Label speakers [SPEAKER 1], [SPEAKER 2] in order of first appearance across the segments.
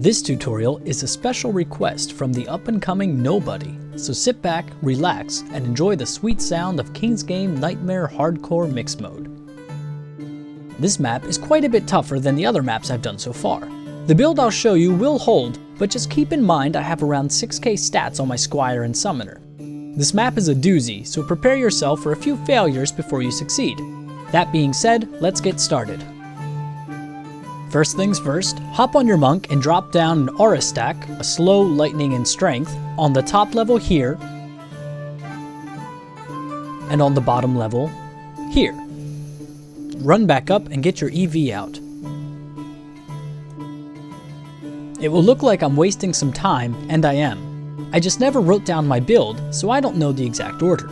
[SPEAKER 1] This tutorial is a special request from the up-and-coming nobody, so sit back, relax, and enjoy the sweet sound of King's Game Nightmare Hardcore Mix Mode. This map is quite a bit tougher than the other maps I've done so far. The build I'll show you will hold, but just keep in mind I have around 6k stats on my Squire and Summoner. This map is a doozy, so prepare yourself for a few failures before you succeed. That being said, let's get started. First things first, hop on your monk and drop down an aura stack, a slow, lightning, and strength, on the top level here, and on the bottom level here. Run back up and get your EV out. It will look like I'm wasting some time, and I am. I just never wrote down my build, so I don't know the exact order.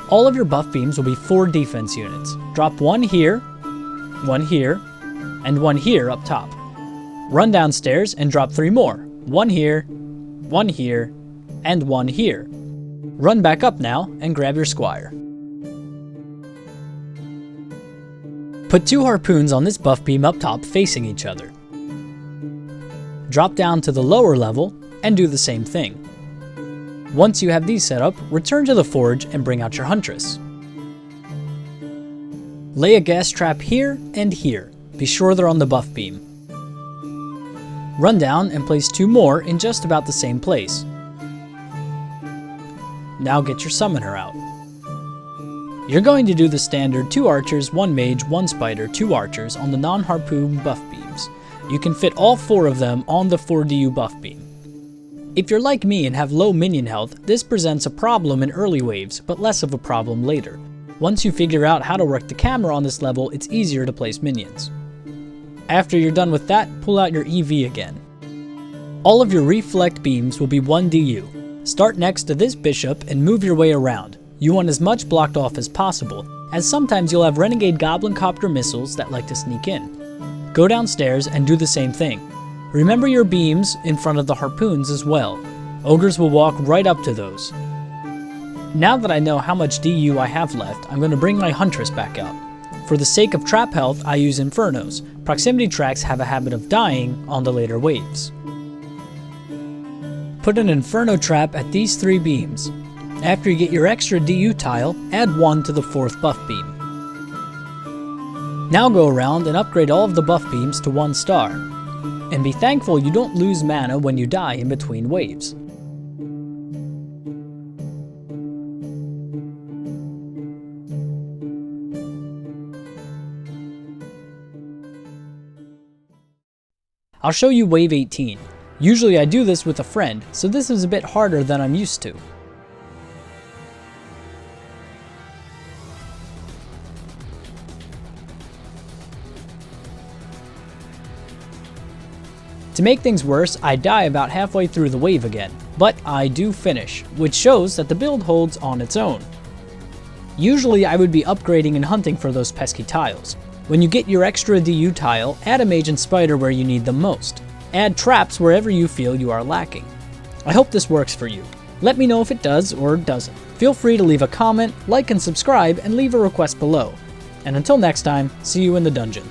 [SPEAKER 1] All of your buff beams will be 4 defense units. Drop one here, and one here up top. Run downstairs and drop 3 more. One here, and one here. Run back up now and grab your Squire. Put 2 harpoons on this buff beam up top facing each other. Drop down to the lower level and do the same thing. Once you have these set up, return to the forge and bring out your Huntress. Lay a gas trap here and here. Be sure they're on the buff beam. Run down and place 2 more in just about the same place. Now get your Summoner out. You're going to do the standard 2 archers, 1 mage, 1 spider, 2 archers on the non-harpoon buff beams. You can fit all 4 of them on the 4DU buff beam. If you're like me and have low minion health, this presents a problem in early waves, but less of a problem later. Once you figure out how to work the camera on this level, it's easier to place minions. After you're done with that, pull out your EV again. All of your reflect beams will be 1 DU. Start next to this bishop and move your way around. You want as much blocked off as possible, as sometimes you'll have renegade goblin copter missiles that like to sneak in. Go downstairs and do the same thing. Remember your beams in front of the harpoons as well. Ogres will walk right up to those. Now that I know how much DU I have left, I'm going to bring my Huntress back out. For the sake of trap health, I use Infernos. Proximity tracks have a habit of dying on the later waves. Put an Inferno trap at these 3 beams. After you get your extra DU tile, add 1 to the 4th buff beam. Now go around and upgrade all of the buff beams to 1 star. And be thankful you don't lose mana when you die in between waves. I'll show you wave 18. Usually I do this with a friend, so this is a bit harder than I'm used to. To make things worse, I die about halfway through the wave again, but I do finish, which shows that the build holds on its own. Usually I would be upgrading and hunting for those pesky tiles. When you get your extra DU tile, add a mage and spider where you need them most. Add traps wherever you feel you are lacking. I hope this works for you. Let me know if it does or doesn't. Feel free to leave a comment, like and subscribe, and leave a request below. And until next time, see you in the dungeon.